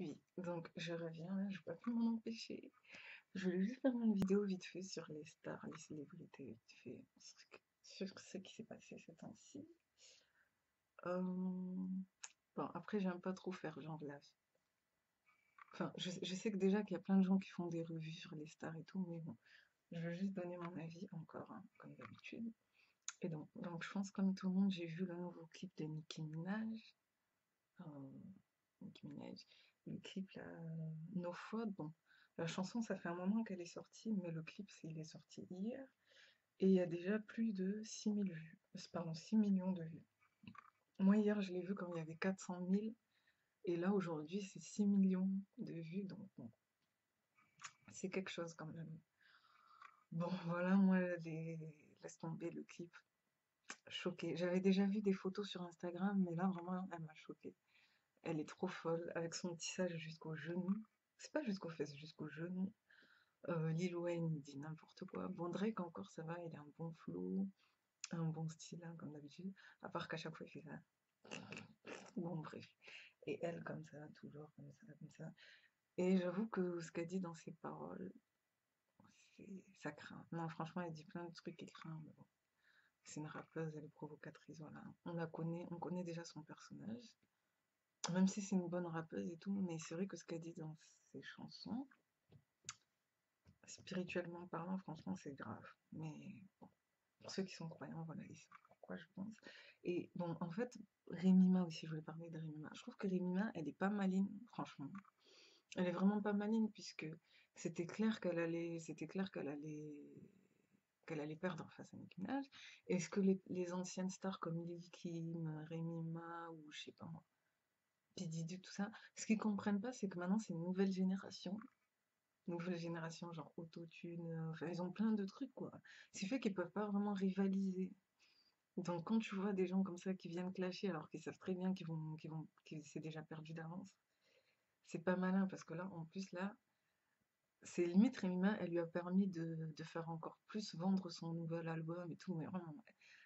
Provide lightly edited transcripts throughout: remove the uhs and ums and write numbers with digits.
Oui, donc je reviens là, je peux plus m'en empêcher. Je voulais juste faire une vidéo vite fait sur les stars, les célébrités, vite fait, sur ce qui s'est passé ces temps-ci. Euh, Bon, après, j'aime pas trop faire genre de la... Enfin, je sais que déjà qu'il y a plein de gens qui font des revues sur les stars et tout, mais bon, je veux juste donner mon avis encore, hein, comme d'habitude. Et donc, je pense comme tout le monde, j'ai vu le nouveau clip de Nicki Minaj. Euh, Nicki Minaj. Le clip là, No Faute, bon, la chanson ça fait un moment qu'elle est sortie, mais le clip il est sorti hier et il y a déjà plus de 6 000 vues, pardon 6 millions de vues. Moi hier je l'ai vu quand il y avait 400 000 et là aujourd'hui c'est 6 millions de vues donc bon, c'est quelque chose quand même. Bon voilà, moi laisse tomber le clip, choquée. J'avais déjà vu des photos sur Instagram mais là vraiment elle m'a choquée. Elle est trop folle avec son tissage jusqu'au genou. C'est pas jusqu'aux fesses, jusqu'au genou. Lil Wayne, il dit n'importe quoi. Bon, Drake, encore, ça va, il a un bon flow, un bon style, hein, comme d'habitude. À part qu'à chaque fois, il fait ça. Bon, bref. Et elle, comme ça, toujours comme ça, comme ça. Et j'avoue que ce qu'elle dit dans ses paroles, ça craint. Non, franchement, elle dit plein de trucs qui craint. Mais bon. C'est une rappeuse, elle est provocatrice, voilà. On connaît déjà son personnage. Même si c'est une bonne rappeuse et tout, mais c'est vrai que ce qu'elle dit dans ses chansons, spirituellement parlant, franchement, c'est grave. Mais bon, pour ceux qui sont croyants, voilà, ils savent pourquoi, je pense. Et bon, en fait, Rémima aussi, je voulais parler de Rémima. Je trouve que Rémima, elle est pas maligne, franchement. Elle est vraiment pas maligne, puisque c'était clair qu'elle allait perdre face à Nicki Minaj. Est-ce que les anciennes stars comme Lil Kim, Rémima, ou je sais pas moi, P. Diddy, tout ça, ce qu'ils comprennent pas, c'est que maintenant, c'est une nouvelle génération, genre autotune, enfin, ils ont plein de trucs, quoi. Ce qui fait qu'ils peuvent pas vraiment rivaliser. Donc, quand tu vois des gens comme ça qui viennent clasher alors qu'ils savent très bien que c'est déjà perdu d'avance, c'est pas malin parce que là, en plus, là, c'est limite Remima, elle lui a permis de faire encore plus vendre son nouvel album et tout, mais vraiment,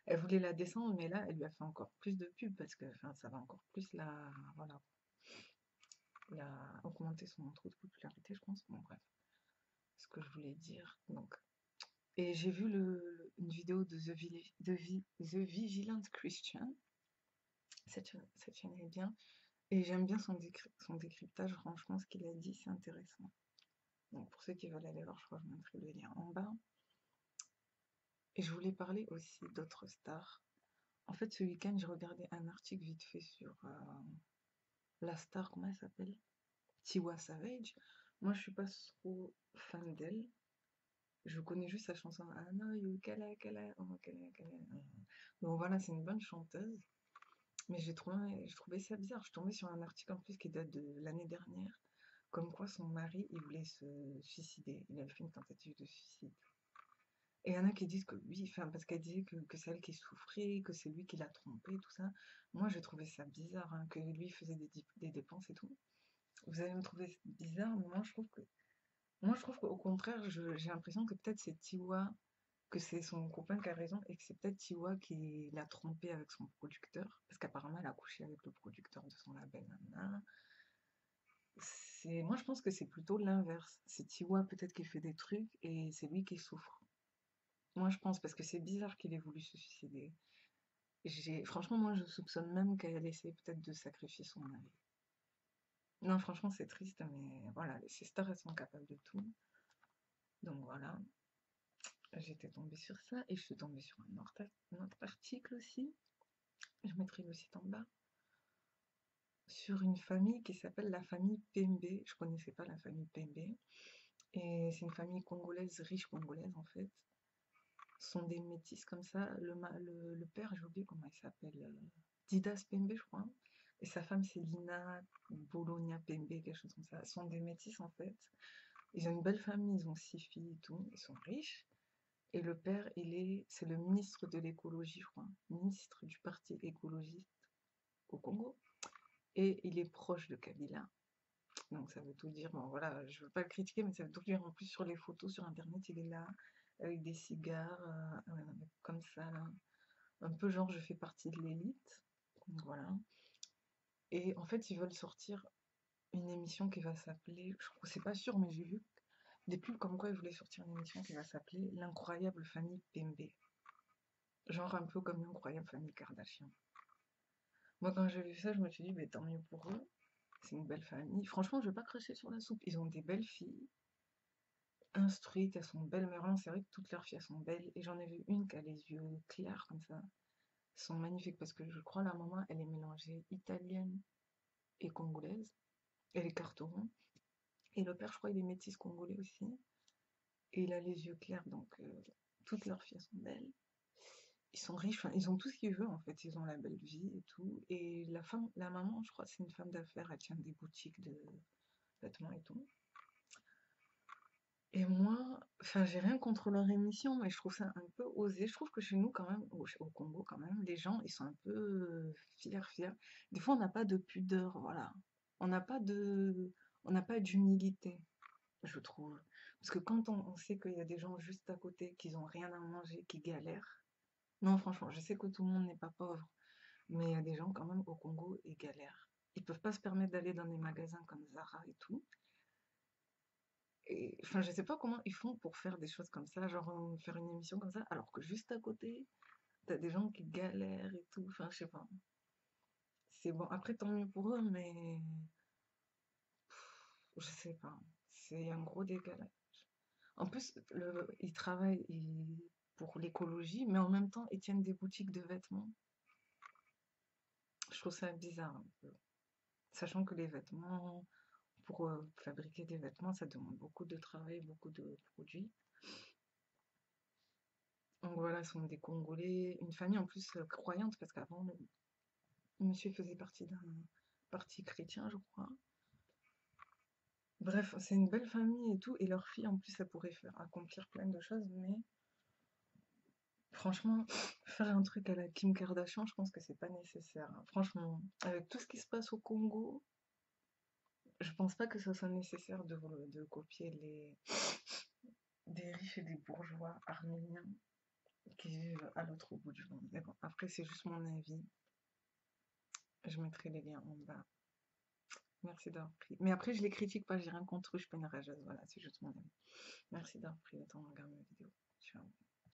elle voulait la descendre, mais là, elle lui a fait encore plus de pub parce que, enfin, ça va encore plus voilà, augmenter son trou de popularité, je pense. Bon, bref, ce que je voulais dire. Donc, et j'ai vu une vidéo de The Vigilant Christian. Cette chaîne est bien. Et j'aime bien son décryptage. Franchement, ce qu'il a dit, c'est intéressant. Donc, pour ceux qui veulent aller voir, je crois que je mettrai le lien en bas. Et je voulais parler aussi d'autres stars. En fait, ce week-end, j'ai regardé un article vite fait sur la star, comment elle s'appelle? Tiwa Savage. Moi, je suis pas trop fan d'elle. Je connais juste sa chanson I know you, Kala, oh, Kala. Donc voilà, c'est une bonne chanteuse. Mais je trouvais ça bizarre. Je suis tombée sur un article en plus qui date de l'année dernière, comme quoi son mari, il voulait se suicider. Il avait fait une tentative de suicide. Et il y en a qui disent que oui, enfin, parce qu'elle disait que c'est elle qui souffrait, que c'est lui qui l'a trompée, tout ça. Moi, j'ai trouvé ça bizarre, hein, que lui faisait des dépenses et tout. Vous allez me trouver bizarre, mais moi, je trouve qu'au contraire, j'ai l'impression que peut-être c'est Tiwa, que c'est son copain qui a raison, et que c'est peut-être Tiwa qui l'a trompé avec son producteur, parce qu'apparemment, elle a couché avec le producteur de son label, nanana. Moi, je pense que c'est plutôt l'inverse. C'est Tiwa peut-être qui fait des trucs, et c'est lui qui souffre. Moi, je pense, parce que c'est bizarre qu'il ait voulu se suicider. Franchement, moi, je soupçonne même qu'elle essaie peut-être de sacrifier son mari. Non, franchement, c'est triste, mais voilà, ces stars, elles sont capables de tout. Donc voilà, j'étais tombée sur ça, et je suis tombée sur un autre article aussi, je mettrai le site en bas, sur une famille qui s'appelle la famille Pembe. Je connaissais pas la famille Pembe, et c'est une famille congolaise, riche congolaise en fait. Ce sont des métis comme ça. Le père, j'ai oublié comment il s'appelle, Didas Pembe, je crois. Et sa femme, c'est Lina Bologna Pembe, quelque chose comme ça. Ce sont des métis en fait. Ils ont une belle famille, ils ont 6 filles et tout, ils sont riches. Et le père, c'est le ministre de l'écologie, je crois, ministre du parti écologiste au Congo. Et il est proche de Kabila. Donc ça veut tout dire. Bon voilà, je veux pas le critiquer, mais ça veut tout dire. En plus, sur les photos sur internet, il est là, avec des cigares, comme ça, là. Un peu genre, je fais partie de l'élite. Donc voilà. Et en fait, ils veulent sortir une émission qui va s'appeler, je crois, c'est pas sûr, mais j'ai vu des pubs comme quoi ils voulaient sortir une émission qui va s'appeler L'incroyable famille Pembe. Genre un peu comme l'incroyable famille Kardashian. Moi, quand j'ai vu ça, je me suis dit, mais tant mieux pour eux. C'est une belle famille. Franchement, je vais pas cracher sur la soupe. Ils ont des belles filles, instruites, elles sont belles. Mais vraiment, c'est vrai que toutes leurs filles, elles sont belles. Et j'en ai vu une qui a les yeux clairs comme ça. Elles sont magnifiques parce que je crois la maman, elle est mélangée italienne et congolaise. Elle est carteron. Et le père, je crois, il est métis congolais aussi. Et il a les yeux clairs, donc toutes leurs filles sont belles. Ils sont riches, enfin, ils ont tout ce qu'ils veulent en fait. Ils ont la belle vie et tout. Et la femme, la maman, je crois, c'est une femme d'affaires. Elle tient des boutiques de vêtements et tout. Et moi, enfin, j'ai rien contre leur émission, mais je trouve ça un peu osé. Je trouve que chez nous, quand même, au Congo, quand même, les gens, ils sont un peu fiers. Des fois, on n'a pas de pudeur, voilà. On n'a pas de, on n'a pas d'humilité, je trouve. Parce que quand on sait qu'il y a des gens juste à côté qui n'ont rien à manger, qui galèrent. Non, franchement, je sais que tout le monde n'est pas pauvre, mais il y a des gens quand même au Congo, ils galèrent. Ils peuvent pas se permettre d'aller dans des magasins comme Zara et tout. Et enfin, je sais pas comment ils font pour faire des choses comme ça, genre faire une émission comme ça, alors que juste à côté, t'as des gens qui galèrent et tout. Enfin, je sais pas. C'est bon. Après, tant mieux pour eux, mais je sais pas. C'est un gros décalage. En plus, ils travaillent pour l'écologie, mais en même temps, ils tiennent des boutiques de vêtements. Je trouve ça bizarre un peu. Sachant que les vêtements, pour fabriquer des vêtements, ça demande beaucoup de travail, beaucoup de produits. Donc voilà, ce sont des Congolais, une famille en plus croyante, parce qu'avant, le monsieur faisait partie d'un parti chrétien, je crois. Bref, c'est une belle famille et tout, et leur fille en plus, ça pourrait faire accomplir plein de choses, mais franchement, faire un truc à la Kim Kardashian, je pense que c'est pas nécessaire, hein. Franchement, avec tout ce qui se passe au Congo, je pense pas que ce soit nécessaire de copier des riches et des bourgeois arméniens qui vivent à l'autre bout du monde. Mais bon, après, c'est juste mon avis. Je mettrai les liens en bas. Merci d'avoir pris. Mais après, je les critique pas, j'ai rien contre eux, je suis pas une rageuse. Voilà, c'est juste mon avis. Merci d'avoir pris le temps de regarder ma vidéo. Ciao.